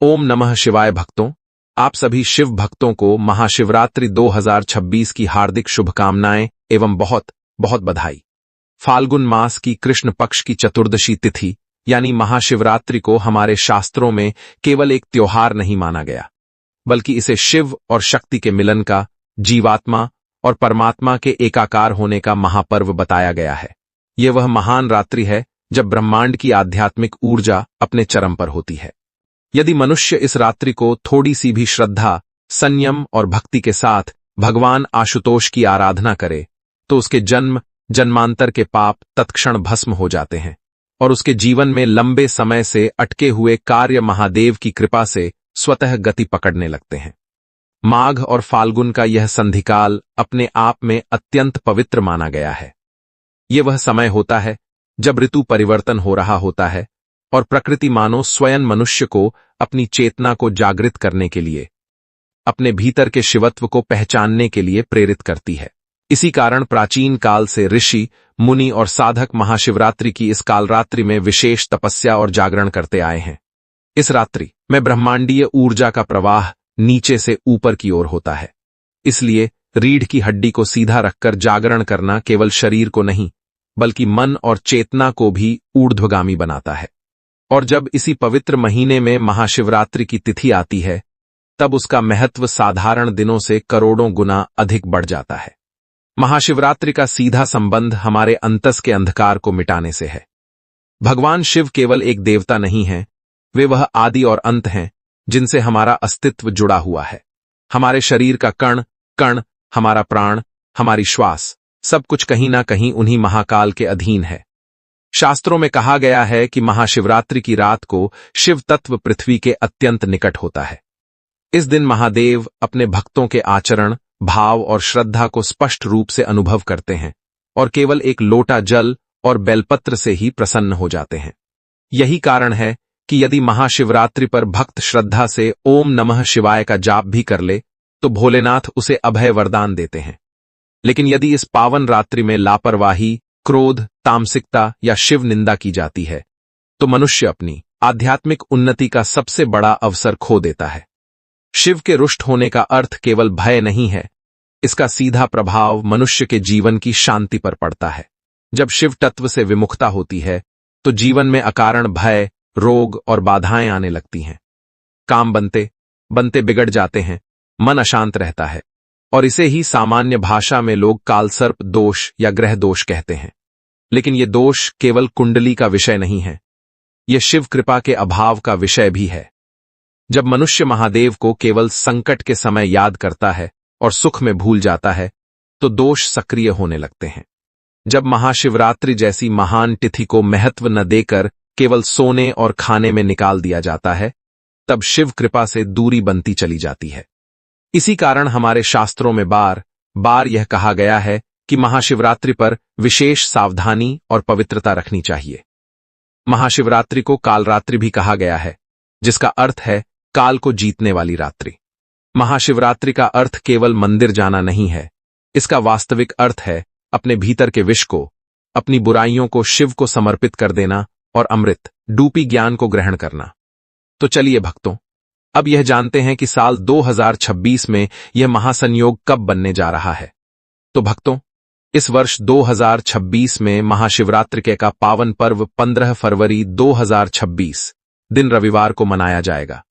ओम नमः शिवाय भक्तों, आप सभी शिव भक्तों को महाशिवरात्रि 2026 की हार्दिक शुभकामनाएं एवं बहुत बहुत बधाई। फाल्गुन मास की कृष्ण पक्ष की चतुर्दशी तिथि यानी महाशिवरात्रि को हमारे शास्त्रों में केवल एक त्योहार नहीं माना गया, बल्कि इसे शिव और शक्ति के मिलन का, जीवात्मा और परमात्मा के एकाकार होने का महापर्व बताया गया है। यह वह महान रात्रि है जब ब्रह्मांड की आध्यात्मिक ऊर्जा अपने चरम पर होती है। यदि मनुष्य इस रात्रि को थोड़ी सी भी श्रद्धा, संयम और भक्ति के साथ भगवान आशुतोष की आराधना करे, तो उसके जन्म जन्मांतर के पाप तत्क्षण भस्म हो जाते हैं और उसके जीवन में लंबे समय से अटके हुए कार्य महादेव की कृपा से स्वतः गति पकड़ने लगते हैं। माघ और फाल्गुन का यह संधिकाल अपने आप में अत्यंत पवित्र माना गया है। यह वह समय होता है जब ऋतु परिवर्तन हो रहा होता है और प्रकृति मानो स्वयं मनुष्य को अपनी चेतना को जागृत करने के लिए, अपने भीतर के शिवत्व को पहचानने के लिए प्रेरित करती है। इसी कारण प्राचीन काल से ऋषि, मुनि और साधक महाशिवरात्रि की इस कालरात्रि में विशेष तपस्या और जागरण करते आए हैं। इस रात्रि में ब्रह्मांडीय ऊर्जा का प्रवाह नीचे से ऊपर की ओर होता है, इसलिए रीढ़ की हड्डी को सीधा रखकर जागरण करना केवल शरीर को नहीं, बल्कि मन और चेतना को भी ऊर्ध्वगामी बनाता है। और जब इसी पवित्र महीने में महाशिवरात्रि की तिथि आती है, तब उसका महत्व साधारण दिनों से करोड़ों गुना अधिक बढ़ जाता है। महाशिवरात्रि का सीधा संबंध हमारे अंतस के अंधकार को मिटाने से है। भगवान शिव केवल एक देवता नहीं है, वे वह आदि और अंत हैं जिनसे हमारा अस्तित्व जुड़ा हुआ है। हमारे शरीर का कण कण, हमारा प्राण, हमारी श्वास, सब कुछ कहीं ना कहीं उन्हीं महाकाल के अधीन है। शास्त्रों में कहा गया है कि महाशिवरात्रि की रात को शिव तत्व पृथ्वी के अत्यंत निकट होता है। इस दिन महादेव अपने भक्तों के आचरण, भाव और श्रद्धा को स्पष्ट रूप से अनुभव करते हैं और केवल एक लोटा जल और बेलपत्र से ही प्रसन्न हो जाते हैं। यही कारण है कि यदि महाशिवरात्रि पर भक्त श्रद्धा से ओम नमः शिवाय का जाप भी कर ले, तो भोलेनाथ उसे अभय वरदान देते हैं। लेकिन यदि इस पावन रात्रि में लापरवाही, क्रोध, तामसिकता या शिव निंदा की जाती है, तो मनुष्य अपनी आध्यात्मिक उन्नति का सबसे बड़ा अवसर खो देता है। शिव के रुष्ट होने का अर्थ केवल भय नहीं है, इसका सीधा प्रभाव मनुष्य के जीवन की शांति पर पड़ता है। जब शिव तत्व से विमुखता होती है, तो जीवन में अकारण भय, रोग और बाधाएं आने लगती हैं। काम बनते बनते बिगड़ जाते हैं, मन अशांत रहता है और इसे ही सामान्य भाषा में लोग कालसर्प दोष या ग्रह दोष कहते हैं। लेकिन ये दोष केवल कुंडली का विषय नहीं है, यह शिव कृपा के अभाव का विषय भी है। जब मनुष्य महादेव को केवल संकट के समय याद करता है और सुख में भूल जाता है, तो दोष सक्रिय होने लगते हैं। जब महाशिवरात्रि जैसी महान तिथि को महत्व न देकर केवल सोने और खाने में निकाल दिया जाता है, तब शिव कृपा से दूरी बनती चली जाती है। इसी कारण हमारे शास्त्रों में बार बार यह कहा गया है कि महाशिवरात्रि पर विशेष सावधानी और पवित्रता रखनी चाहिए। महाशिवरात्रि को कालरात्रि भी कहा गया है, जिसका अर्थ है काल को जीतने वाली रात्रि। महाशिवरात्रि का अर्थ केवल मंदिर जाना नहीं है, इसका वास्तविक अर्थ है अपने भीतर के विष को, अपनी बुराइयों को शिव को समर्पित कर देना और अमृत डूपी ज्ञान को ग्रहण करना। तो चलिए भक्तों, अब यह जानते हैं कि साल 2026 में यह महासंयोग कब बनने जा रहा है। तो भक्तों, इस वर्ष 2026 में महाशिवरात्रि का पावन पर्व 15 फरवरी 2026 दिन रविवार को मनाया जाएगा।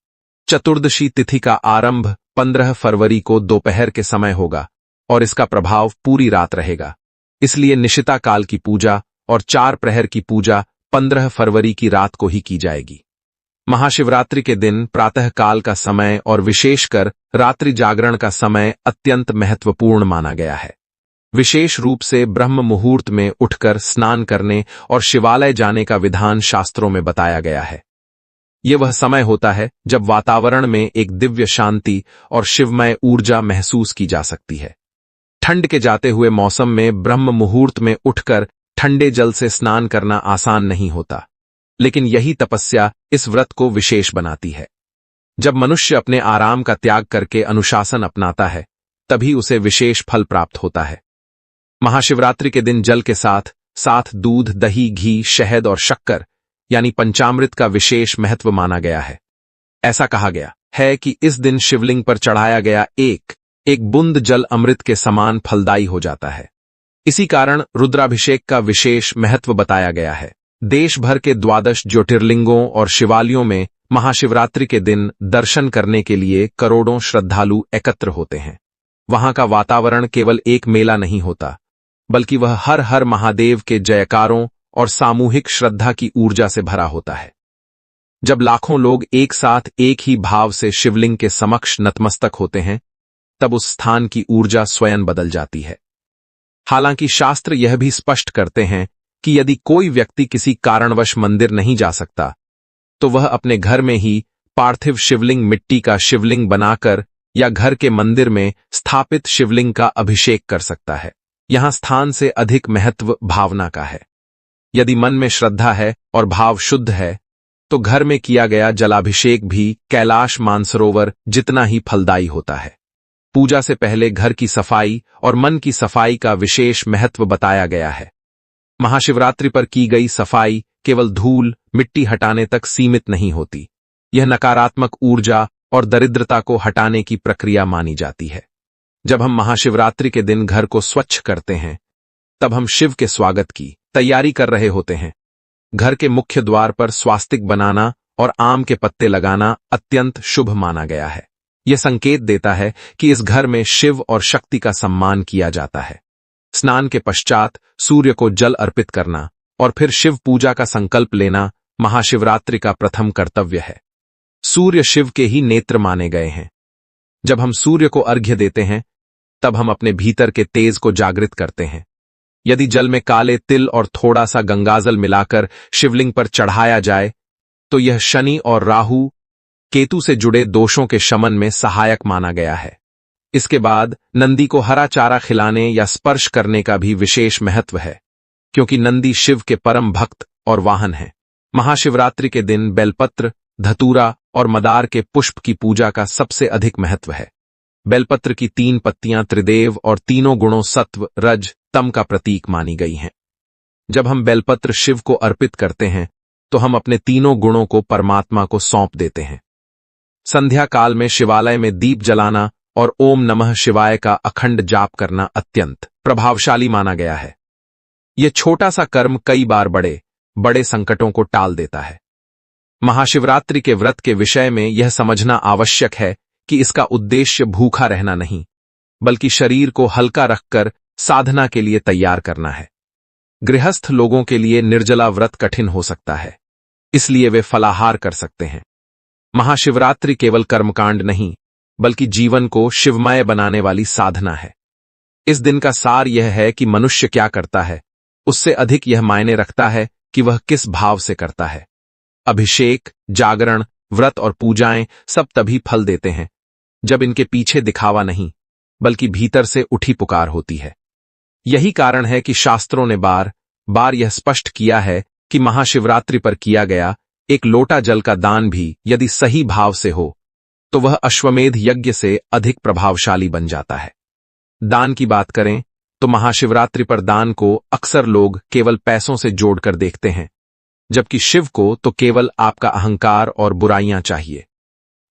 चतुर्दशी तिथि का आरंभ 15 फरवरी को दोपहर के समय होगा और इसका प्रभाव पूरी रात रहेगा। इसलिए निशिता काल की पूजा और 4 प्रहर की पूजा 15 फरवरी की रात को ही की जाएगी। महाशिवरात्रि के दिन प्रातः काल का समय और विशेषकर रात्रि जागरण का समय अत्यंत महत्वपूर्ण माना गया है। विशेष रूप से ब्रह्म मुहूर्त में उठकर स्नान करने और शिवालय जाने का विधान शास्त्रों में बताया गया है। यह वह समय होता है जब वातावरण में एक दिव्य शांति और शिवमय ऊर्जा महसूस की जा सकती है। ठंड के जाते हुए मौसम में ब्रह्म मुहूर्त में उठकर ठंडे जल से स्नान करना आसान नहीं होता, लेकिन यही तपस्या इस व्रत को विशेष बनाती है। जब मनुष्य अपने आराम का त्याग करके अनुशासन अपनाता है, तभी उसे विशेष फल प्राप्त होता है। महाशिवरात्रि के दिन जल के साथ साथ दूध, दही, घी, शहद और शक्कर यानी पंचामृत का विशेष महत्व माना गया है। ऐसा कहा गया है कि इस दिन शिवलिंग पर चढ़ाया गया एक बूंद जल अमृत के समान फलदायी हो जाता है। इसी कारण रुद्राभिषेक का विशेष महत्व बताया गया है। देश भर के 12 ज्योतिर्लिंगों और शिवालयों में महाशिवरात्रि के दिन दर्शन करने के लिए करोड़ों श्रद्धालु एकत्र होते हैं। वहां का वातावरण केवल एक मेला नहीं होता, बल्कि वह हर हर महादेव के जयकारों और सामूहिक श्रद्धा की ऊर्जा से भरा होता है। जब लाखों लोग एक साथ एक ही भाव से शिवलिंग के समक्ष नतमस्तक होते हैं, तब उस स्थान की ऊर्जा स्वयं बदल जाती है। हालांकि शास्त्र यह भी स्पष्ट करते हैं कि यदि कोई व्यक्ति किसी कारणवश मंदिर नहीं जा सकता, तो वह अपने घर में ही पार्थिव शिवलिंग मिट्टी का शिवलिंग बनाकर या घर के मंदिर में स्थापित शिवलिंग का अभिषेक कर सकता है। यहां स्थान से अधिक महत्व भावना का है। यदि मन में श्रद्धा है और भाव शुद्ध है, तो घर में किया गया जलाभिषेक भी कैलाश मानसरोवर जितना ही फलदायी होता है। पूजा से पहले घर की सफाई और मन की सफाई का विशेष महत्व बताया गया है। महाशिवरात्रि पर की गई सफाई केवल धूल मिट्टी हटाने तक सीमित नहीं होती। यह नकारात्मक ऊर्जा और दरिद्रता को हटाने की प्रक्रिया मानी जाती है। जब हम महाशिवरात्रि के दिन घर को स्वच्छ करते हैं, तब हम शिव के स्वागत की तैयारी कर रहे होते हैं। घर के मुख्य द्वार पर स्वास्तिक बनाना और आम के पत्ते लगाना अत्यंत शुभ माना गया है। यह संकेत देता है कि इस घर में शिव और शक्ति का सम्मान किया जाता है। स्नान के पश्चात सूर्य को जल अर्पित करना और फिर शिव पूजा का संकल्प लेना महाशिवरात्रि का प्रथम कर्तव्य है। सूर्य शिव के ही नेत्र माने गए हैं। जब हम सूर्य को अर्घ्य देते हैं, तब हम अपने भीतर के तेज को जागृत करते हैं। यदि जल में काले तिल और थोड़ा सा गंगाजल मिलाकर शिवलिंग पर चढ़ाया जाए, तो यह शनि और राहु केतु से जुड़े दोषों के शमन में सहायक माना गया है। इसके बाद नंदी को हरा चारा खिलाने या स्पर्श करने का भी विशेष महत्व है, क्योंकि नंदी शिव के परम भक्त और वाहन हैं। महाशिवरात्रि के दिन बेलपत्र, धतूरा और मदार के पुष्प की पूजा का सबसे अधिक महत्व है। बेलपत्र की 3 पत्तियां त्रिदेव और तीनों गुणों सत्व, रज, तम का प्रतीक मानी गई हैं। जब हम बेलपत्र शिव को अर्पित करते हैं, तो हम अपने तीनों गुणों को परमात्मा को सौंप देते हैं। संध्या काल में शिवालय में दीप जलाना और ओम नमः शिवाय का अखंड जाप करना अत्यंत प्रभावशाली माना गया है। यह छोटा सा कर्म कई बार बड़े बड़े संकटों को टाल देता है। महाशिवरात्रि के व्रत के विषय में यह समझना आवश्यक है कि इसका उद्देश्य भूखा रहना नहीं, बल्कि शरीर को हल्का रखकर साधना के लिए तैयार करना है। गृहस्थ लोगों के लिए निर्जला व्रत कठिन हो सकता है, इसलिए वे फलाहार कर सकते हैं। महाशिवरात्रि केवल कर्मकांड नहीं, बल्कि जीवन को शिवमय बनाने वाली साधना है। इस दिन का सार यह है कि मनुष्य क्या करता है, उससे अधिक यह मायने रखता है कि वह किस भाव से करता है। अभिषेक, जागरण, व्रत और पूजाएं सब तभी फल देते हैं जब इनके पीछे दिखावा नहीं, बल्कि भीतर से उठी पुकार होती है। यही कारण है कि शास्त्रों ने बार बार यह स्पष्ट किया है कि महाशिवरात्रि पर किया गया एक लोटा जल का दान भी यदि सही भाव से हो, तो वह अश्वमेध यज्ञ से अधिक प्रभावशाली बन जाता है। दान की बात करें तो महाशिवरात्रि पर दान को अक्सर लोग केवल पैसों से जोड़कर देखते हैं, जबकि शिव को तो केवल आपका अहंकार और बुराइयां चाहिए।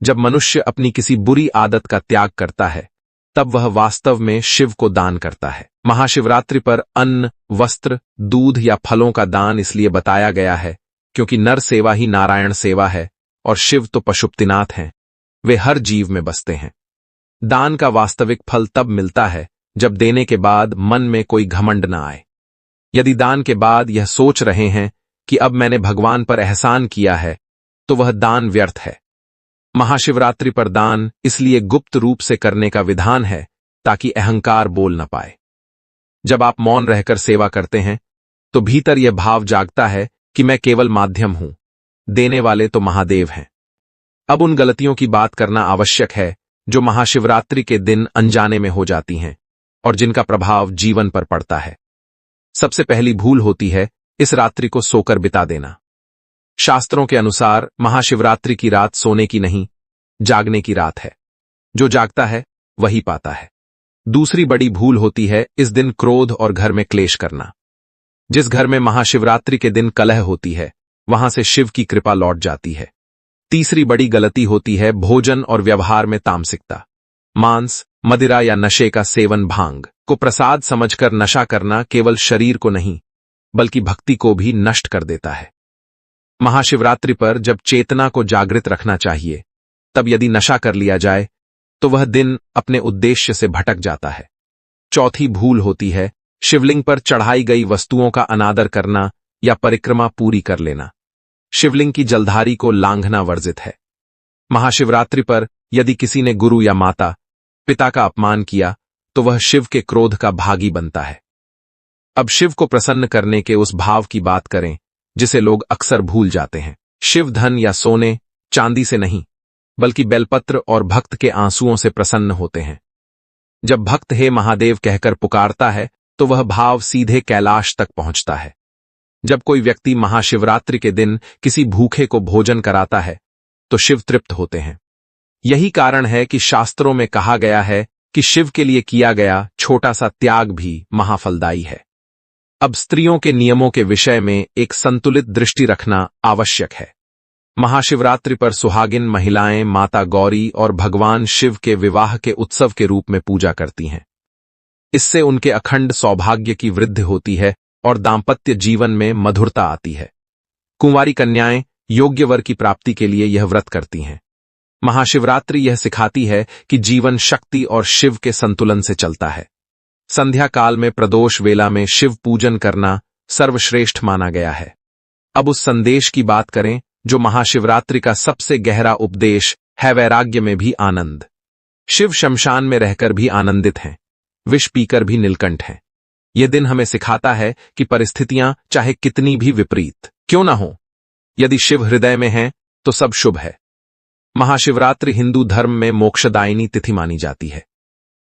जब मनुष्य अपनी किसी बुरी आदत का त्याग करता है, तब वह वास्तव में शिव को दान करता है। महाशिवरात्रि पर अन्न, वस्त्र, दूध या फलों का दान इसलिए बताया गया है क्योंकि नर सेवा ही नारायण सेवा है और शिव तो पशुपतिनाथ हैं, वे हर जीव में बसते हैं। दान का वास्तविक फल तब मिलता है जब देने के बाद मन में कोई घमंड न आए। यदि दान के बाद यह सोच रहे हैं कि अब मैंने भगवान पर एहसान किया है, तो वह दान व्यर्थ है। महाशिवरात्रि पर दान इसलिए गुप्त रूप से करने का विधान है ताकि अहंकार बोल न पाए। जब आप मौन रहकर सेवा करते हैं, तो भीतर यह भाव जागता है कि मैं केवल माध्यम हूं, देने वाले तो महादेव हैं। अब उन गलतियों की बात करना आवश्यक है जो महाशिवरात्रि के दिन अनजाने में हो जाती हैं और जिनका प्रभाव जीवन पर पड़ता है। सबसे पहली भूल होती है इस रात्रि को सोकर बिता देना। शास्त्रों के अनुसार महाशिवरात्रि की रात सोने की नहीं, जागने की रात है। जो जागता है वही पाता है। दूसरी बड़ी भूल होती है इस दिन क्रोध और घर में क्लेश करना। जिस घर में महाशिवरात्रि के दिन कलह होती है, वहां से शिव की कृपा लौट जाती है। तीसरी बड़ी गलती होती है भोजन और व्यवहार में तामसिकता। मांस, मदिरा या नशे का सेवन, भांग को प्रसाद समझकर नशा करना केवल शरीर को नहीं बल्कि भक्ति को भी नष्ट कर देता है। महाशिवरात्रि पर जब चेतना को जागृत रखना चाहिए, तब यदि नशा कर लिया जाए तो वह दिन अपने उद्देश्य से भटक जाता है। चौथी भूल होती है शिवलिंग पर चढ़ाई गई वस्तुओं का अनादर करना या परिक्रमा पूरी कर लेना। शिवलिंग की जलधारी को लांघना वर्जित है। महाशिवरात्रि पर यदि किसी ने गुरु या माता पिता का अपमान किया तो वह शिव के क्रोध का भागी बनता है। अब शिव को प्रसन्न करने के उस भाव की बात करें जिसे लोग अक्सर भूल जाते हैं। शिव धन या सोने चांदी से नहीं बल्कि बेलपत्र और भक्त के आंसुओं से प्रसन्न होते हैं। जब भक्त हे महादेव कहकर पुकारता है तो वह भाव सीधे कैलाश तक पहुंचता है। जब कोई व्यक्ति महाशिवरात्रि के दिन किसी भूखे को भोजन कराता है तो शिव तृप्त होते हैं। यही कारण है कि शास्त्रों में कहा गया है कि शिव के लिए किया गया छोटा सा त्याग भी महाफलदायी है। अब स्त्रियों के नियमों के विषय में एक संतुलित दृष्टि रखना आवश्यक है। महाशिवरात्रि पर सुहागिन महिलाएं माता गौरी और भगवान शिव के विवाह के उत्सव के रूप में पूजा करती हैं। इससे उनके अखंड सौभाग्य की वृद्धि होती है और दाम्पत्य जीवन में मधुरता आती है। कुंवारी कन्याएं योग्य वर की प्राप्ति के लिए यह व्रत करती हैं। महाशिवरात्रि यह सिखाती है कि जीवन शक्ति और शिव के संतुलन से चलता है। संध्या काल में प्रदोष वेला में शिव पूजन करना सर्वश्रेष्ठ माना गया है। अब उस संदेश की बात करें जो महाशिवरात्रि का सबसे गहरा उपदेश है, वैराग्य में भी आनंद। शिव शमशान में रहकर भी आनंदित हैं, विष पीकर भी नीलकंठ हैं। यह दिन हमें सिखाता है कि परिस्थितियां चाहे कितनी भी विपरीत क्यों ना हो, यदि शिव हृदय में है तो सब शुभ है। महाशिवरात्रि हिंदू धर्म में मोक्षदायिनी तिथि मानी जाती है।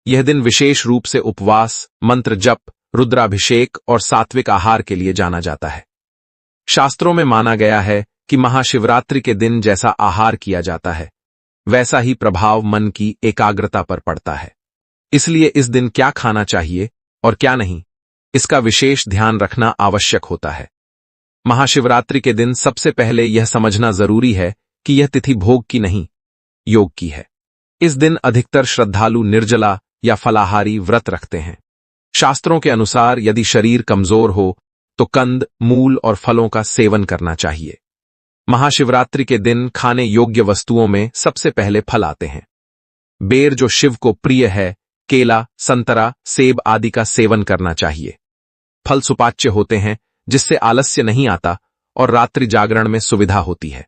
यह दिन विशेष रूप से उपवास, मंत्र जप, रुद्राभिषेक और सात्विक आहार के लिए जाना जाता है। शास्त्रों में माना गया है कि महाशिवरात्रि के दिन जैसा आहार किया जाता है वैसा ही प्रभाव मन की एकाग्रता पर पड़ता है। इसलिए इस दिन क्या खाना चाहिए और क्या नहीं, इसका विशेष ध्यान रखना आवश्यक होता है। महाशिवरात्रि के दिन सबसे पहले यह समझना जरूरी है कि यह तिथि भोग की नहीं, योग की है। इस दिन अधिकतर श्रद्धालु निर्जला या फलाहारी व्रत रखते हैं। शास्त्रों के अनुसार यदि शरीर कमजोर हो तो कंद, मूल और फलों का सेवन करना चाहिए। महाशिवरात्रि के दिन खाने योग्य वस्तुओं में सबसे पहले फल आते हैं। बेर जो शिव को प्रिय है, केला, संतरा, सेब आदि का सेवन करना चाहिए। फल सुपाच्य होते हैं जिससे आलस्य नहीं आता और रात्रि जागरण में सुविधा होती है।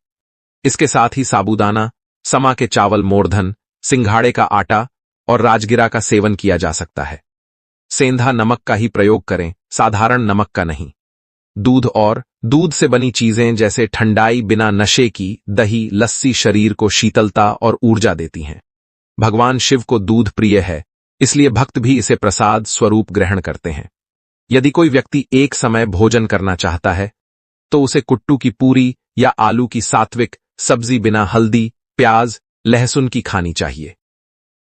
इसके साथ ही साबूदाना, समा के चावल, मोरधन, सिंघाड़े का आटा और राजगिरा का सेवन किया जा सकता है। सेंधा नमक का ही प्रयोग करें, साधारण नमक का नहीं। दूध और दूध से बनी चीजें जैसे ठंडाई बिना नशे की, दही, लस्सी शरीर को शीतलता और ऊर्जा देती हैं। भगवान शिव को दूध प्रिय है, इसलिए भक्त भी इसे प्रसाद स्वरूप ग्रहण करते हैं। यदि कोई व्यक्ति एक समय भोजन करना चाहता है तो उसे कुट्टू की पूरी या आलू की सात्विक सब्जी बिना हल्दी, प्याज, लहसुन की खानी चाहिए।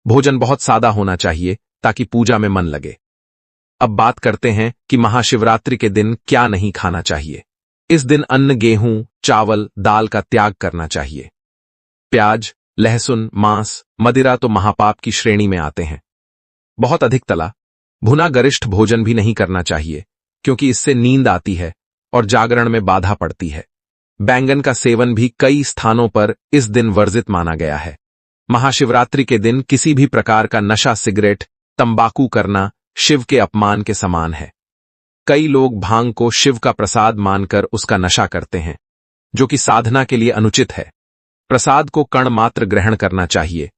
भोजन बहुत सादा होना चाहिए ताकि पूजा में मन लगे। अब बात करते हैं कि महाशिवरात्रि के दिन क्या नहीं खाना चाहिए। इस दिन अन्न, गेहूं, चावल, दाल का त्याग करना चाहिए। प्याज, लहसुन, मांस, मदिरा तो महापाप की श्रेणी में आते हैं। बहुत अधिक तला भुना गरिष्ठ भोजन भी नहीं करना चाहिए क्योंकि इससे नींद आती है और जागरण में बाधा पड़ती है। बैंगन का सेवन भी कई स्थानों पर इस दिन वर्जित माना गया है। महाशिवरात्रि के दिन किसी भी प्रकार का नशा, सिगरेट, तंबाकू करना शिव के अपमान के समान है। कई लोग भांग को शिव का प्रसाद मानकर उसका नशा करते हैं, जो कि साधना के लिए अनुचित है। प्रसाद को कण मात्र ग्रहण करना चाहिए,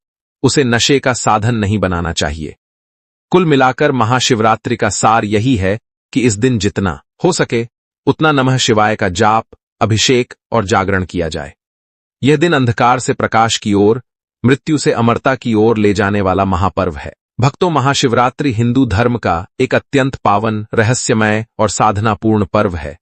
उसे नशे का साधन नहीं बनाना चाहिए। कुल मिलाकर महाशिवरात्रि का सार यही है कि इस दिन जितना हो सके उतना नमः शिवाय का जाप, अभिषेक और जागरण किया जाए। यह दिन अंधकार से प्रकाश की ओर, मृत्यु से अमरता की ओर ले जाने वाला महापर्व है। भक्तों, महाशिवरात्रि हिंदू धर्म का एक अत्यंत पावन, रहस्यमय और साधनापूर्ण पर्व है,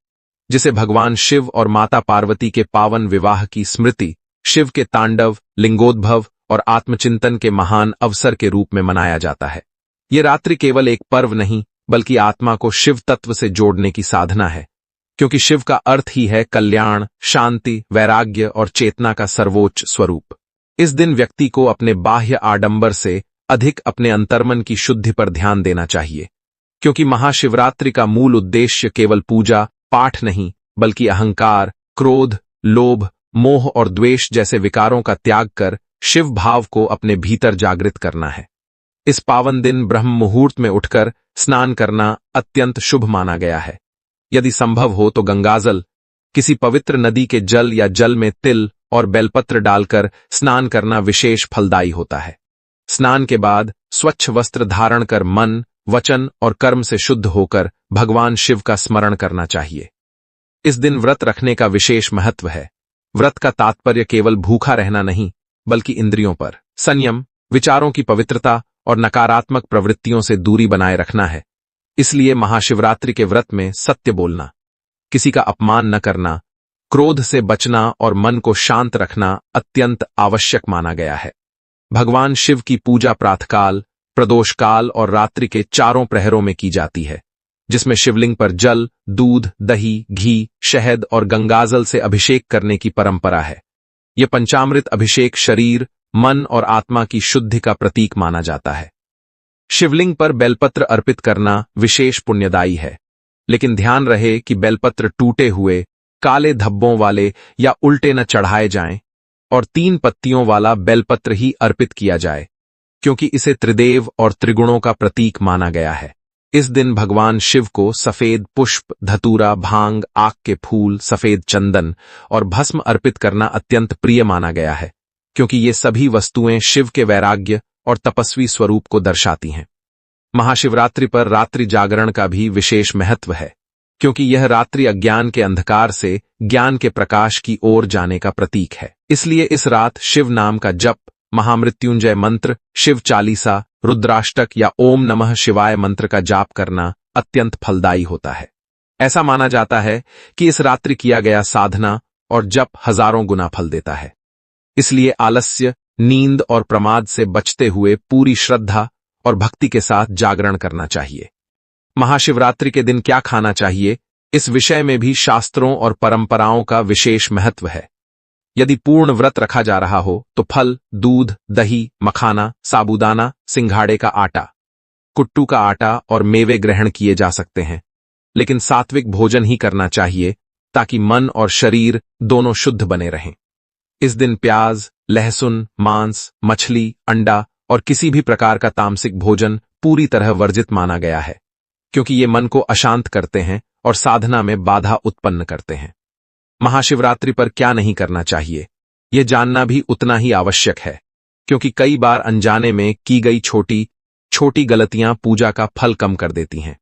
जिसे भगवान शिव और माता पार्वती के पावन विवाह की स्मृति, शिव के तांडव, लिंगोद्भव और आत्मचिंतन के महान अवसर के रूप में मनाया जाता है। ये रात्रि केवल एक पर्व नहीं बल्कि आत्मा को शिव तत्व से जोड़ने की साधना है, क्योंकि शिव का अर्थ ही है कल्याण, शांति, वैराग्य और चेतना का सर्वोच्च स्वरूप। इस दिन व्यक्ति को अपने बाह्य आडंबर से अधिक अपने अंतर्मन की शुद्धि पर ध्यान देना चाहिए, क्योंकि महाशिवरात्रि का मूल उद्देश्य केवल पूजा पाठ नहीं, बल्कि अहंकार, क्रोध, लोभ, मोह और द्वेष जैसे विकारों का त्याग कर शिव भाव को अपने भीतर जागृत करना है। इस पावन दिन ब्रह्म मुहूर्त में उठकर स्नान करना अत्यंत शुभ माना गया है। यदि संभव हो तो गंगाजल, किसी पवित्र नदी के जल या जल में तिल और बेलपत्र डालकर स्नान करना विशेष फलदायी होता है। स्नान के बाद स्वच्छ वस्त्र धारण कर मन, वचन और कर्म से शुद्ध होकर भगवान शिव का स्मरण करना चाहिए। इस दिन व्रत रखने का विशेष महत्व है। व्रत का तात्पर्य केवल भूखा रहना नहीं, बल्कि इंद्रियों पर संयम, विचारों की पवित्रता और नकारात्मक प्रवृत्तियों से दूरी बनाए रखना है। इसलिए महाशिवरात्रि के व्रत में सत्य बोलना, किसी का अपमान न करना, क्रोध से बचना और मन को शांत रखना अत्यंत आवश्यक माना गया है। भगवान शिव की पूजा प्रातःकाल, प्रदोषकाल और रात्रि के चारों प्रहरों में की जाती है, जिसमें शिवलिंग पर जल, दूध, दही, घी, शहद और गंगाजल से अभिषेक करने की परंपरा है। यह पंचामृत अभिषेक शरीर, मन और आत्मा की शुद्धि का प्रतीक माना जाता है। शिवलिंग पर बेलपत्र अर्पित करना विशेष पुण्यदायी है, लेकिन ध्यान रहे कि बेलपत्र टूटे हुए, काले धब्बों वाले या उल्टे न चढ़ाए जाएं और 3 पत्तियों वाला बेलपत्र ही अर्पित किया जाए, क्योंकि इसे त्रिदेव और त्रिगुणों का प्रतीक माना गया है। इस दिन भगवान शिव को सफेद पुष्प, धतूरा, भांग, आक के फूल, सफेद चंदन और भस्म अर्पित करना अत्यंत प्रिय माना गया है, क्योंकि ये सभी वस्तुएं शिव के वैराग्य और तपस्वी स्वरूप को दर्शाती हैं। महाशिवरात्रि पर रात्रि जागरण का भी विशेष महत्व है, क्योंकि यह रात्रि अज्ञान के अंधकार से ज्ञान के प्रकाश की ओर जाने का प्रतीक है। इसलिए इस रात शिव नाम का जप, महामृत्युंजय मंत्र, शिव चालीसा, रुद्राष्टक या ओम नमः शिवाय मंत्र का जाप करना अत्यंत फलदायी होता है। ऐसा माना जाता है कि इस रात्रि किया गया साधना और जप हजारों गुना फल देता है। इसलिए आलस्य, नींद और प्रमाद से बचते हुए पूरी श्रद्धा और भक्ति के साथ जागरण करना चाहिए। महाशिवरात्रि के दिन क्या खाना चाहिए, इस विषय में भी शास्त्रों और परंपराओं का विशेष महत्व है। यदि पूर्ण व्रत रखा जा रहा हो तो फल, दूध, दही, मखाना, साबूदाना, सिंघाड़े का आटा, कुट्टू का आटा और मेवे ग्रहण किए जा सकते हैं, लेकिन सात्विक भोजन ही करना चाहिए ताकि मन और शरीर दोनों शुद्ध बने रहें। इस दिन प्याज, लहसुन, मांस, मछली, अंडा और किसी भी प्रकार का तामसिक भोजन पूरी तरह वर्जित माना गया है, क्योंकि ये मन को अशांत करते हैं और साधना में बाधा उत्पन्न करते हैं। महाशिवरात्रि पर क्या नहीं करना चाहिए, यह जानना भी उतना ही आवश्यक है, क्योंकि कई बार अनजाने में की गई छोटी छोटी गलतियां पूजा का फल कम कर देती हैं।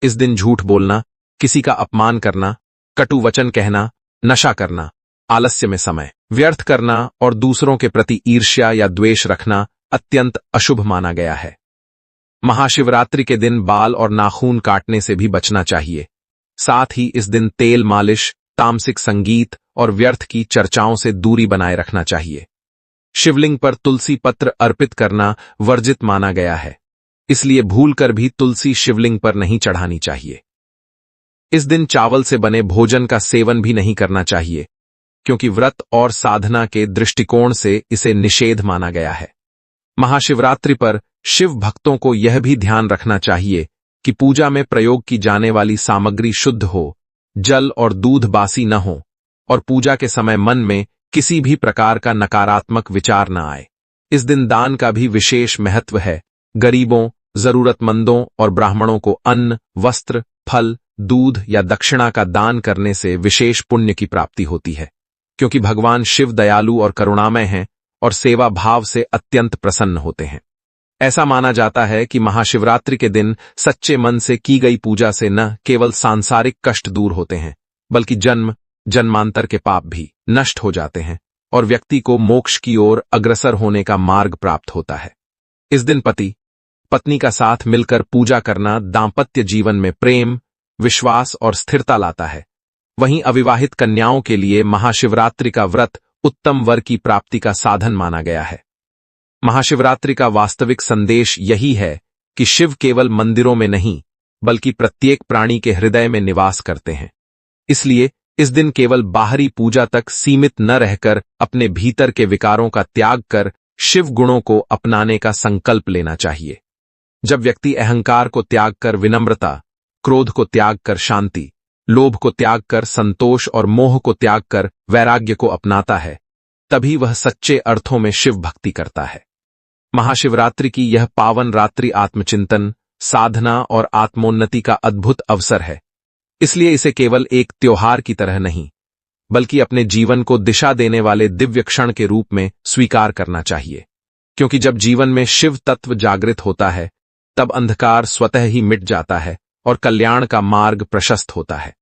इस दिन झूठ बोलना, किसी का अपमान करना, कटु वचन कहना, नशा करना, आलस्य में समय व्यर्थ करना और दूसरों के प्रति ईर्ष्या या द्वेष रखना अत्यंत अशुभ माना गया है। महाशिवरात्रि के दिन बाल और नाखून काटने से भी बचना चाहिए। साथ ही इस दिन तेल मालिश, तामसिक संगीत और व्यर्थ की चर्चाओं से दूरी बनाए रखना चाहिए। शिवलिंग पर तुलसी पत्र अर्पित करना वर्जित माना गया है, इसलिए भूलकर भी तुलसी शिवलिंग पर नहीं चढ़ानी चाहिए। इस दिन चावल से बने भोजन का सेवन भी नहीं करना चाहिए, क्योंकि व्रत और साधना के दृष्टिकोण से इसे निषेध माना गया है। महाशिवरात्रि पर शिव भक्तों को यह भी ध्यान रखना चाहिए कि पूजा में प्रयोग की जाने वाली सामग्री शुद्ध हो, जल और दूध बासी न हो और पूजा के समय मन में किसी भी प्रकार का नकारात्मक विचार न आए। इस दिन दान का भी विशेष महत्व है। गरीबों, जरूरतमंदों और ब्राह्मणों को अन्न, वस्त्र, फल, दूध या दक्षिणा का दान करने से विशेष पुण्य की प्राप्ति होती है, क्योंकि भगवान शिव दयालु और करुणामय हैं और सेवा भाव से अत्यंत प्रसन्न होते हैं। ऐसा माना जाता है कि महाशिवरात्रि के दिन सच्चे मन से की गई पूजा से न केवल सांसारिक कष्ट दूर होते हैं, बल्कि जन्म जन्मांतर के पाप भी नष्ट हो जाते हैं और व्यक्ति को मोक्ष की ओर अग्रसर होने का मार्ग प्राप्त होता है। इस दिन पति पत्नी का साथ मिलकर पूजा करना दाम्पत्य जीवन में प्रेम, विश्वास और स्थिरता लाता है। वहीं अविवाहित कन्याओं के लिए महाशिवरात्रि का व्रत उत्तम वर की प्राप्ति का साधन माना गया है। महाशिवरात्रि का वास्तविक संदेश यही है कि शिव केवल मंदिरों में नहीं, बल्कि प्रत्येक प्राणी के हृदय में निवास करते हैं। इसलिए इस दिन केवल बाहरी पूजा तक सीमित न रहकर अपने भीतर के विकारों का त्याग कर शिव गुणों को अपनाने का संकल्प लेना चाहिए। जब व्यक्ति अहंकार को त्याग कर विनम्रता, क्रोध को त्याग कर शांति, लोभ को त्याग कर संतोष और मोह को त्याग कर वैराग्य को अपनाता है, तभी वह सच्चे अर्थों में शिव भक्ति करता है। महाशिवरात्रि की यह पावन रात्रि आत्मचिंतन, साधना और आत्मोन्नति का अद्भुत अवसर है। इसलिए इसे केवल एक त्योहार की तरह नहीं, बल्कि अपने जीवन को दिशा देने वाले दिव्य क्षण के रूप में स्वीकार करना चाहिए। क्योंकि जब जीवन में शिव तत्व जागृत होता है, तब अंधकार स्वतः ही मिट जाता है और कल्याण का मार्ग प्रशस्त होता है।